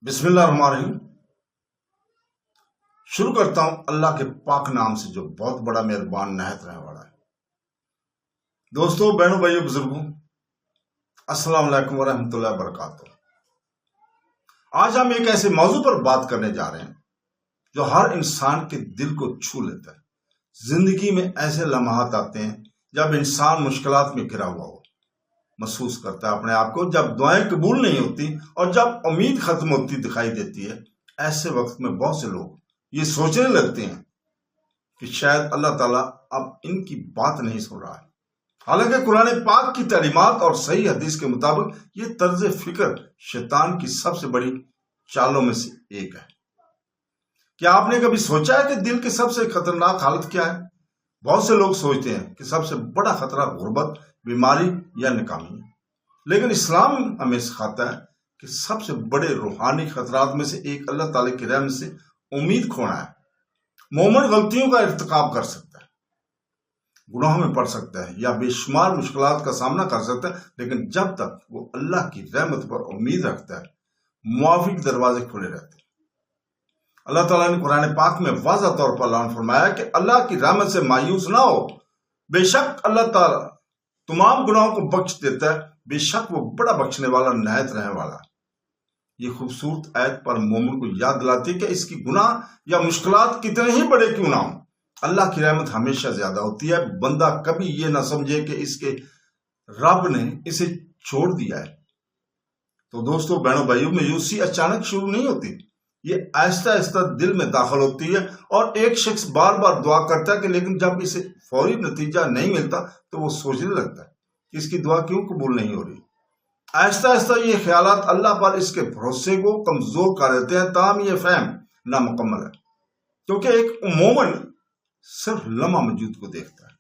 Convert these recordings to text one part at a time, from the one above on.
بسم اللہ الرحمن الرحیم۔ شروع کرتا ہوں اللہ کے پاک نام سے جو بہت بڑا مہربان نہایت رہنے والا ہے۔ دوستو، بہنوں، بھائیوں، بزرگوں، السلام علیکم ورحمۃ اللہ وبرکاتہ۔ آج ہم ایک ایسے موضوع پر بات کرنے جا رہے ہیں جو ہر انسان کے دل کو چھو لیتا ہے۔ زندگی میں ایسے لمحات آتے ہیں جب انسان مشکلات میں گھرا ہوا ہو، محسوس کرتا ہے اپنے آپ کو، جب دعائیں قبول نہیں ہوتی اور جب امید ختم ہوتی دکھائی دیتی ہے۔ ایسے وقت میں بہت سے لوگ یہ سوچنے لگتے ہیں کہ شاید اللہ تعالیٰ اب ان کی بات نہیں سن رہا ہے۔ حالانکہ قرآن پاک کی تعلیمات اور صحیح حدیث کے مطابق یہ طرز فکر شیطان کی سب سے بڑی چالوں میں سے ایک ہے۔ کیا آپ نے کبھی سوچا ہے کہ دل کی سب سے خطرناک حالت کیا ہے؟ بہت سے لوگ سوچتے ہیں کہ سب سے بڑا خطرہ غربت، بیماری یا ناکامی ہے، لیکن اسلام ہمیں سکھاتا ہے کہ سب سے بڑے روحانی خطرات میں سے ایک اللہ تعالیٰ کی رحمت سے امید کھونا ہے۔ مومن غلطیوں کا ارتکاب کر سکتا ہے، گناہوں میں پڑ سکتا ہے یا بے شمار مشکلات کا سامنا کر سکتا ہے، لیکن جب تک وہ اللہ کی رحمت پر امید رکھتا ہے، معافی کے دروازے کھلے رہتے ہیں۔ اللہ تعالیٰ نے قرآن پاک میں واضح طور پر اعلان فرمایا کہ اللہ کی رحمت سے مایوس نہ ہو، بے شک اللہ تعالیٰ تمام گناہوں کو بخش دیتا ہے، بے شک وہ بڑا بخشنے والا نہایت رحم والا۔ یہ خوبصورت آیت پر مومن کو یاد دلاتی ہے کہ اس کی گناہ یا مشکلات کتنے ہی بڑے کیوں نہ ہوں، اللہ کی رحمت ہمیشہ زیادہ ہوتی ہے۔ بندہ کبھی یہ نہ سمجھے کہ اس کے رب نے اسے چھوڑ دیا ہے۔ تو دوستو، بہنوں، بھائیوں، مایوسی اچانک شروع نہیں ہوتی، یہ آہستہ آہستہ دل میں داخل ہوتی ہے، اور ایک شخص بار بار دعا کرتا ہے کہ لیکن جب اسے فوری نتیجہ نہیں ملتا تو وہ سوچنے لگتا ہے کہ اس کی دعا کیوں قبول نہیں ہو رہی۔ آہستہ آہستہ یہ خیالات اللہ پر اس کے بھروسے کو کمزور کر دیتے ہیں، تاہم یہ فہم نامکمل ہے، کیونکہ ایک مومن صرف لمحہ موجود کو دیکھتا ہے،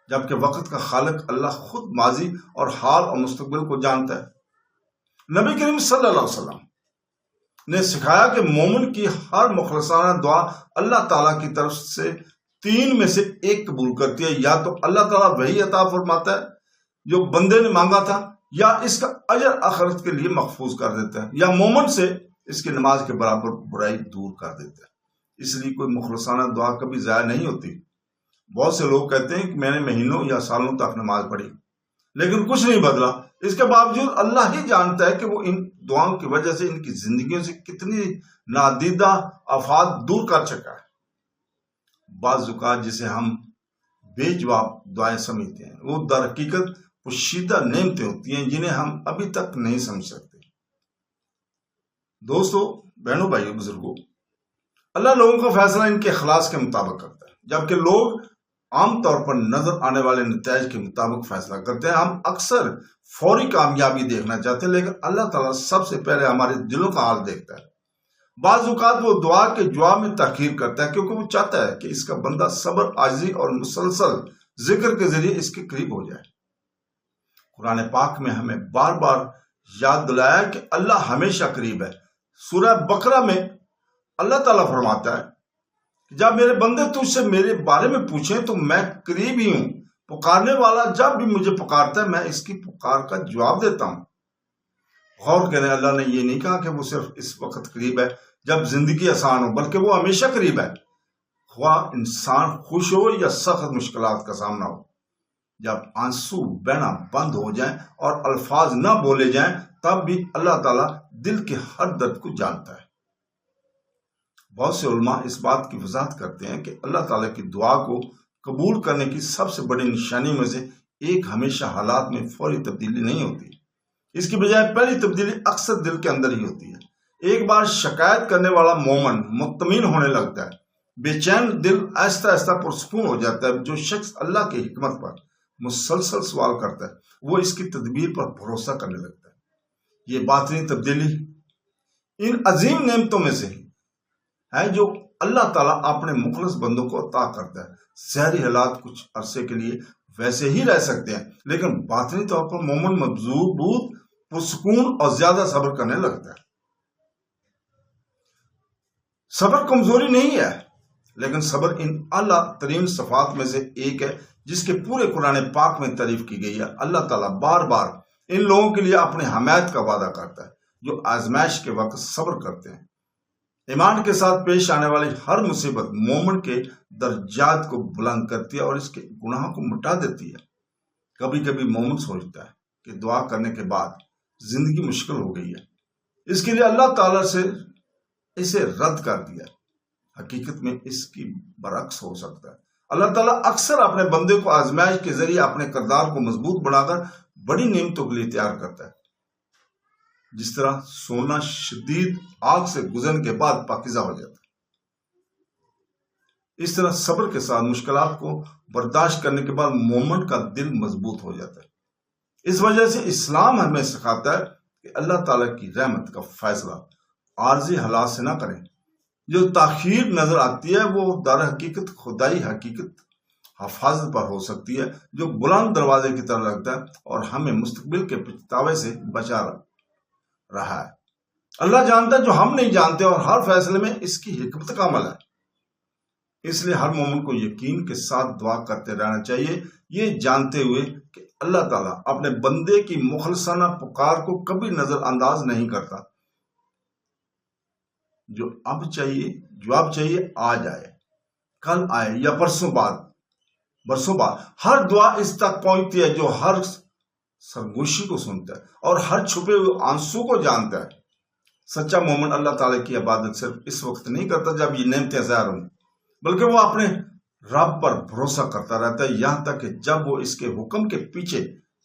جبکہ وقت کا خالق اللہ خود ماضی اور حال اور مستقبل کو جانتا ہے۔ نبی کریم صلی اللہ علیہ وسلم نے سکھایا کہ مومن کی ہر مخلصانہ دعا اللہ تعالیٰ کی طرف سے 3 میں سے 1 قبول کرتی ہے۔ یا تو اللہ تعالیٰ وہی عطا فرماتا ہے جو بندے نے مانگا تھا، یا اس کا اجر آخرت کے لیے محفوظ کر دیتا ہے، یا مومن سے اس کی نماز کے برابر برائی دور کر دیتا ہے۔ اس لیے کوئی مخلصانہ دعا کبھی ضائع نہیں ہوتی۔ بہت سے لوگ کہتے ہیں کہ میں نے مہینوں یا سالوں تک نماز پڑھی لیکن کچھ نہیں بدلا۔ اس کے باوجود اللہ ہی جانتا ہے کہ وہ ان دعاؤں کی وجہ سے ان کی زندگیوں سے کتنی نادیدہ آفات دور کر چکا ہے۔ بعض اوقات جسے ہم بے جواب دعائیں سمجھتے ہیں، وہ در حقیقت پوشیدہ نعمتیں ہوتی ہیں جنہیں ہم ابھی تک نہیں سمجھ سکتے۔ دوستو، بہنوں، بھائیوں، بزرگوں، اللہ لوگوں کا فیصلہ ان کے اخلاص کے مطابق کرتا ہے، جبکہ لوگ عام طور پر نظر آنے والے نتائج کے مطابق فیصلہ کرتے ہیں۔ ہم اکثر فوری کامیابی دیکھنا چاہتے ہیں، لیکن اللہ تعالیٰ سب سے پہلے ہمارے دلوں کا حال دیکھتا ہے۔ بعض اوقات وہ دعا کے جواب میں تاخیر کرتا ہے کیونکہ وہ چاہتا ہے کہ اس کا بندہ صبر، عاجزی اور مسلسل ذکر کے ذریعے اس کے قریب ہو جائے۔ قرآن پاک میں ہمیں بار بار یاد دلایا کہ اللہ ہمیشہ قریب ہے۔ سورہ بقرہ میں اللہ تعالیٰ فرماتا ہے کہ جب میرے بندے تجھ سے میرے بارے میں پوچھیں تو میں قریب ہی ہوں، پکارنے والا جب بھی مجھے پکارتا ہے میں اس کی پکار کا جواب دیتا ہوں۔ غور کریں، اللہ نے یہ نہیں کہا کہ وہ صرف اس وقت قریب ہے جب زندگی آسان ہو، بلکہ وہ ہمیشہ قریب ہے، خواہ انسان خوش ہو یا سخت مشکلات کا سامنا ہو۔ جب آنسو بہنا بند ہو جائیں اور الفاظ نہ بولے جائیں، تب بھی اللہ تعالیٰ دل کے ہر درد کو جانتا ہے۔ بہت سے علماء اس بات کی وضاحت کرتے ہیں کہ اللہ تعالیٰ کی دعا کو قبول کرنے کی سب سے بڑی نشانی میں سے ایک ہمیشہ حالات میں فوری تبدیلی نہیں ہوتی۔ اس کی بجائے پہلی تبدیلی اکثر دل کے اندر ہی ہوتی ہے۔ ایک بار شکایت کرنے والا مومن مطمئن ہونے لگتا ہے، بے چین دل آہستہ آہستہ پرسکون ہو جاتا ہے۔ جو شخص اللہ کی حکمت پر مسلسل سوال کرتا ہے وہ اس کی تدبیر پر بھروسہ کرنے لگتا ہے۔ یہ باطنی تبدیلی ان عظیم نعمتوں میں سے ہے جو اللہ تعالیٰ اپنے مخلص بندوں کو عطا کرتا ہے۔ ظاہری حالات کچھ عرصے کے لیے ویسے ہی رہ سکتے ہیں، لیکن باطنی طور پر مومن مضبوط، پرسکون اور زیادہ صبر کرنے لگتا ہے۔ صبر کمزوری نہیں ہے، لیکن صبر ان اعلیٰ ترین صفات میں سے ایک ہے جس کے پورے قرآن پاک میں تعریف کی گئی ہے۔ اللہ تعالیٰ بار بار ان لوگوں کے لیے اپنے حمایت کا وعدہ کرتا ہے جو آزمائش کے وقت صبر کرتے ہیں۔ ایمان کے ساتھ پیش آنے والی ہر مصیبت مومن کے درجات کو بلند کرتی ہے اور اس کے گناہوں کو مٹا دیتی ہے۔ کبھی کبھی مومن سوچتا ہے کہ دعا کرنے کے بعد زندگی مشکل ہو گئی ہے، اس کے لیے اللہ تعالیٰ سے اسے رد کر دیا۔ حقیقت میں اس کی برعکس ہو سکتا ہے۔ اللہ تعالیٰ اکثر اپنے بندے کو آزمائش کے ذریعے اپنے کردار کو مضبوط بنا کر بڑی نعمتوں کے لیے تیار کرتا ہے۔ جس طرح سونا شدید آگ سے گزرنے کے بعد پاکیزہ ہو جاتا ہے، اس طرح صبر کے ساتھ مشکلات کو برداشت کرنے کے بعد مومن کا دل مضبوط ہو جاتا ہے۔ اس وجہ سے اسلام ہمیں سکھاتا ہے کہ اللہ تعالیٰ کی رحمت کا فیصلہ عارضی حالات سے نہ کریں۔ جو تاخیر نظر آتی ہے وہ در حقیقت خدائی حقیقت حفاظت پر ہو سکتی ہے، جو بلند دروازے کی طرح لگتا ہے اور ہمیں مستقبل کے پچھتاوے سے بچا رہا ہے۔ اللہ جانتا ہے جو ہم نہیں جانتے، اور ہر فیصلے میں اس کی حکمت کا عمل ہے۔ اس لیے ہر مومن کو یقین کے ساتھ دعا کرتے رہنا چاہیے، یہ جانتے ہوئے کہ اللہ تعالیٰ اپنے بندے کی مخلصانہ پکار کو کبھی نظر انداز نہیں کرتا۔ جو اب چاہیے آج آئے، کل آئے یا برسوں بعد ہر دعا اس تک پہنچتی ہے جو ہر سرگوشی کو سنتا ہے اور ہر چھپے ہوئے آنسو کو جانتا ہے۔ سچا مومن اللہ تعالیٰ کی عبادت صرف اس وقت نہیں کرتا جب یہ نعمتیں ظاہر ہوں، بلکہ وہ اپنے رب پر بھروسہ کرتا رہتا ہے یہاں تک کہ جب وہ اس کے حکم کے پیچھے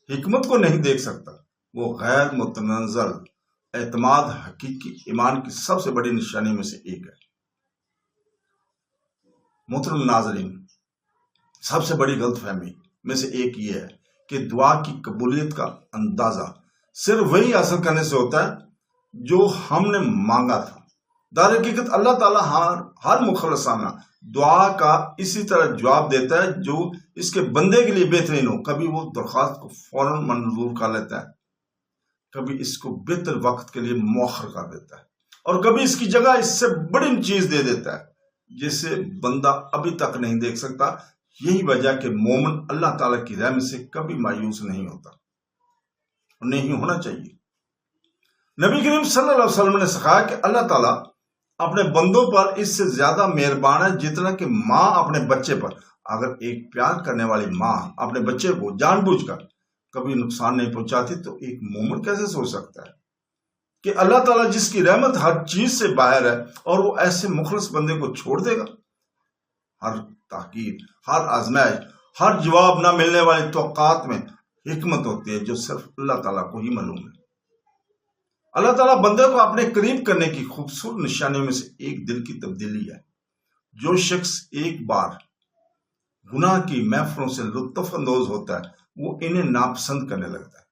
حکمت کو نہیں دیکھ سکتا۔ وہ غیر متنزل اعتماد حقیقی ایمان کی سب سے بڑی نشانی میں سے ایک ہے۔ محترم ناظرین، سب سے بڑی غلط فہمی میں سے ایک یہ ہے کہ دعا کی قبولیت کا اندازہ صرف وہی حاصل کرنے سے ہوتا ہے جو ہم نے مانگا تھا۔ در حقیقت اللہ تعالیٰ ہر مخلصانہ دعا کا اسی طرح جواب دیتا ہے جو اس کے بندے کے لیے بہترین ہو۔ کبھی وہ درخواست کو فوراً منظور کر لیتا ہے، کبھی اس کو بہتر وقت کے لیے مؤخر کر دیتا ہے، اور کبھی اس کی جگہ اس سے بڑی چیز دے دیتا ہے جسے بندہ ابھی تک نہیں دیکھ سکتا۔ یہی وجہ کہ مومن اللہ تعالیٰ کی رحمت سے کبھی مایوس نہیں ہوتا اور نہیں ہونا چاہیے۔ نبی کریم صلی اللہ علیہ وسلم نے سکھایا کہ اللہ تعالیٰ اپنے بندوں پر اس سے زیادہ مہربان ہے جتنا کہ ماں اپنے بچے پر۔ اگر ایک پیار کرنے والی ماں اپنے بچے کو جان بوجھ کر کبھی نقصان نہیں پہنچاتی تو ایک مومن کیسے سوچ سکتا ہے کہ اللہ تعالیٰ جس کی رحمت ہر چیز سے باہر ہے اور وہ ایسے مخلص بندے کو چھوڑ دے گا؟ ہر تحقیر، ہر آزمائش، ہر جواب نہ ملنے والی توقعات میں حکمت ہوتی ہے جو صرف اللہ تعالیٰ کو ہی معلوم ہے۔ اللہ تعالیٰ بندے کو اپنے قریب کرنے کی خوبصورت نشانیوں میں سے ایک دل کی تبدیلی ہے۔ جو شخص ایک بار گناہ کی محفلوں سے لطف اندوز ہوتا ہے وہ انہیں ناپسند کرنے لگتا ہے۔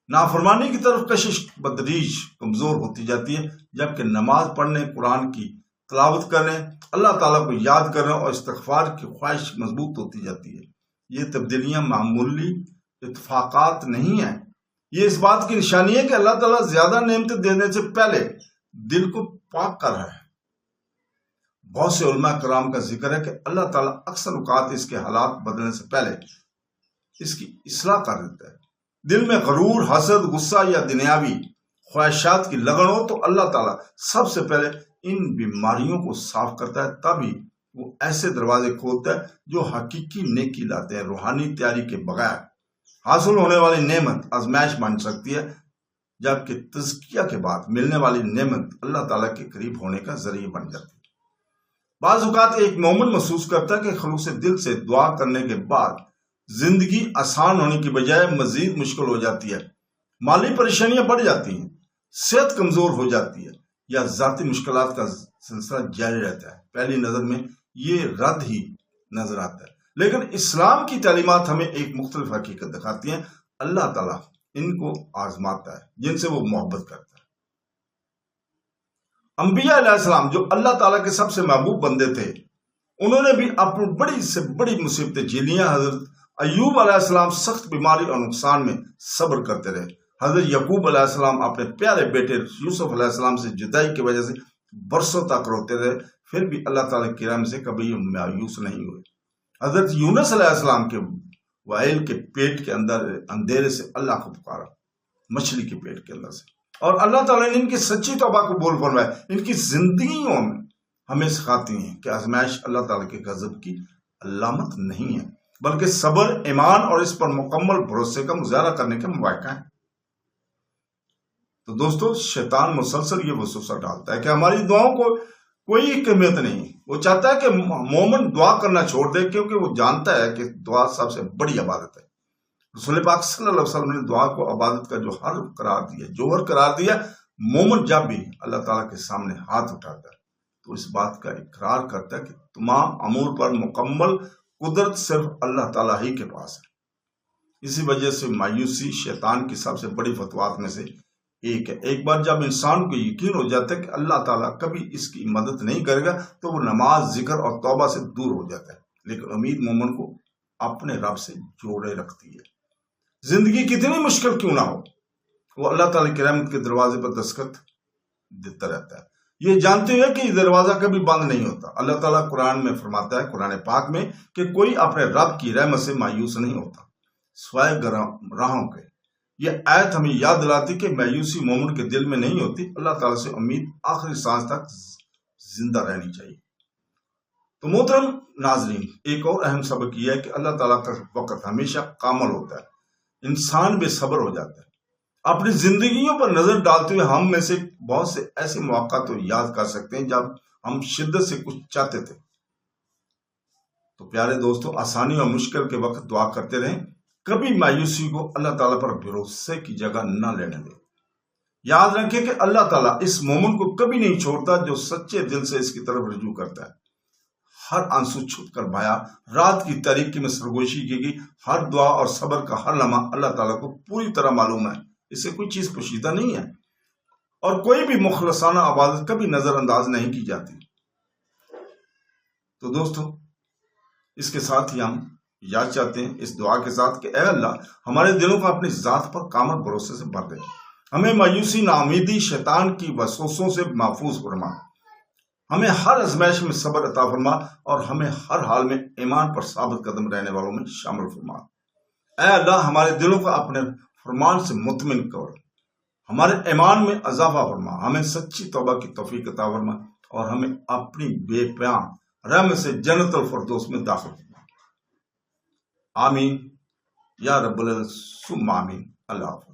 نافرمانی کی طرف کشش بدریج کمزور ہوتی جاتی ہے، جبکہ نماز پڑھنے، قرآن کی تلاوت کرنے، اللہ تعالیٰ کو یاد کرنے اور استغفار کی خواہش مضبوط ہوتی جاتی ہے۔ یہ تبدیلیاں معمولی اتفاقات نہیں ہیں، یہ اس بات کی نشانی ہے کہ اللہ تعالیٰ زیادہ نعمتیں دینے سے پہلے دل کو پاک کر رہا ہے۔ بہت سے علماء کرام کا ذکر ہے کہ اللہ تعالیٰ اکثر اوقات اس کے حالات بدلنے سے پہلے اس کی اصلاح کر دیتا ہے۔ دل میں غرور، حسد، غصہ یا دنیاوی خواہشات کی لگن ہو تو اللہ تعالیٰ سب سے پہلے ان بیماریوں کو صاف کرتا ہے، تبھی وہ ایسے دروازے کھولتا ہے جو حقیقی نیکی لاتے ہیں۔ روحانی تیاری کے بغیر حاصل ہونے والی نعمت آزمائش بن سکتی ہے، جبکہ تزکیہ کے بعد ملنے والی نعمت اللہ تعالیٰ کے قریب ہونے کا ذریعہ بن جاتی ہے۔ بعض اوقات ایک مومن محسوس کرتا ہے کہ خلوص دل سے دعا کرنے کے بعد زندگی آسان ہونے کی بجائے مزید مشکل ہو جاتی ہے۔ مالی پریشانیاں بڑھ جاتی ہیں، صحت کمزور ہو جاتی ہے یا ذاتی مشکلات کا سلسلہ جاری رہتا ہے۔ پہلی نظر میں یہ رد ہی نظر آتا ہے، لیکن اسلام کی تعلیمات ہمیں ایک مختلف حقیقت دکھاتی ہیں۔ اللہ تعالیٰ ان کو آزماتا ہے جن سے وہ محبت کرتا ہے۔ انبیاء علیہ السلام جو اللہ تعالیٰ کے سب سے محبوب بندے تھے، انہوں نے بھی اپنی بڑی سے بڑی مصیبتیں جھیلیاں۔ حضرت ایوب علیہ السلام سخت بیماری اور نقصان میں صبر کرتے رہے۔ حضرت یعقوب علیہ السلام اپنے پیارے بیٹے یوسف علیہ السلام سے جدائی کی وجہ سے برسوں تک روتے رہے، پھر بھی اللہ تعالیٰ کی رحمت سے کبھی مایوس نہیں ہوئے۔ حضرت یونس علیہ السلام کے وائل کے پیٹ کے اندر اندھیرے سے اللہ کو پکارا، مچھلی کے پیٹ کے اندر سے، اور اللہ تعالیٰ نے ان کی سچی توبہ قبول فرمایا، ان کی زندگیوں میں ہمیں سکھاتی ہیں کہ آزمائش اللہ تعالیٰ کے غضب کی علامت نہیں ہے، بلکہ صبر، ایمان اور اس پر مکمل بھروسے کا مظاہرہ کرنے کا مواقع ہے۔ تو دوستو، شیطان مسلسل یہ وسوسہ ڈالتا ہے کہ ہماری دعاؤں کو کوئی اہمیت نہیں۔ وہ چاہتا ہے کہ مومن دعا کرنا چھوڑ دے، کیونکہ وہ جانتا ہے کہ دعا سب سے بڑی عبادت ہے۔ رسول پاک صلی اللہ علیہ وسلم نے دعا کو عبادت کا جوہر قرار دیا۔ مومن جب بھی اللہ تعالیٰ کے سامنے ہاتھ اٹھاتا ہے تو اس بات کا اقرار کرتا ہے کہ تمام امور پر مکمل قدرت صرف اللہ تعالیٰ ہی کے پاس ہے۔ اسی وجہ سے مایوسی شیطان کی سب سے بڑی فتوحات میں سے ایک ہے۔ ایک بار جب انسان کو یقین ہو جاتا ہے کہ اللہ تعالیٰ کبھی اس کی مدد نہیں کرے گا تو وہ نماز، ذکر اور توبہ سے دور ہو جاتا ہے، لیکن امید مومن کو اپنے رب سے جوڑے رکھتی ہے۔ زندگی کتنی مشکل کیوں نہ ہو، وہ اللہ تعالیٰ کی رحمت کے دروازے پر دستخط دیتا رہتا ہے، یہ جانتے ہوئے کہ یہ دروازہ کبھی بند نہیں ہوتا۔ اللہ تعالیٰ قرآن میں فرماتا ہے، قرآن پاک میں، کہ کوئی اپنے رب کی رحمت سے مایوس نہیں ہوتا سوائے راہوں کے۔ یہ آیت ہمیں یاد دلاتی کہ مایوسی مومن کے دل میں نہیں ہوتی۔ اللہ تعالیٰ سے امید آخری سانس تک زندہ رہنی چاہیے۔ تو محترم ناظرین، ایک اور اہم سبق یہ ہے کہ اللہ تعالیٰ کا وقت ہمیشہ کامل ہوتا ہے۔ انسان بے صبر ہو جاتا ہے۔ اپنی زندگیوں پر نظر ڈالتے ہوئے ہم میں سے بہت سے ایسے مواقع تو یاد کر سکتے ہیں جب ہم شدت سے کچھ چاہتے تھے۔ تو پیارے دوستو، آسانی اور مشکل کے وقت دعا کرتے رہیں، کبھی مایوسی کو اللہ تعالیٰ پر بھروسے کی جگہ نہ لینے دیں۔ یاد رکھیں کہ اللہ تعالیٰ اس مومن کو کبھی نہیں چھوڑتا جو سچے دل سے اس کی طرف رجوع کرتا ہے۔ ہر آنسو چھپ کر بہایا، رات کی تاریکی میں سرگوشی کی گئی، ہر دعا اور صبر کا ہر لمحہ اللہ تعالیٰ کو پوری طرح معلوم ہے، اس سے کوئی چیز پوشیدہ نہیں ہے، اور کوئی بھی مخلصانہ عبادت کبھی نظر انداز نہیں کی جاتی۔ تو دوستو، اس کے ساتھ ہی ہم یاد چاہتے ہیں اس دعا کے ساتھ کہ اے اللہ، ہمارے دلوں کو اپنی ذات پر کامل بھروسے سے بھر دے، ہمیں مایوسی، ناامیدی، شیطان کی وسوسوں سے محفوظ فرما، ہمیں ہر آزمائش میں صبر عطا فرما، اور ہمیں ہر حال میں ایمان پر ثابت قدم رہنے والوں میں شامل فرما۔ اے اللہ، ہمارے دلوں کو اپنے فرمان سے مطمئن کر، ہمارے ایمان میں اضافہ فرما، ہمیں سچی توبہ کی توفیق عطا فرما، اور ہمیں اپنی بے پناہ رحمت سے جنت الفردوس میں داخل فرما۔ آمین یا رب العالمین، ثم آمین۔ اللہ حافظ۔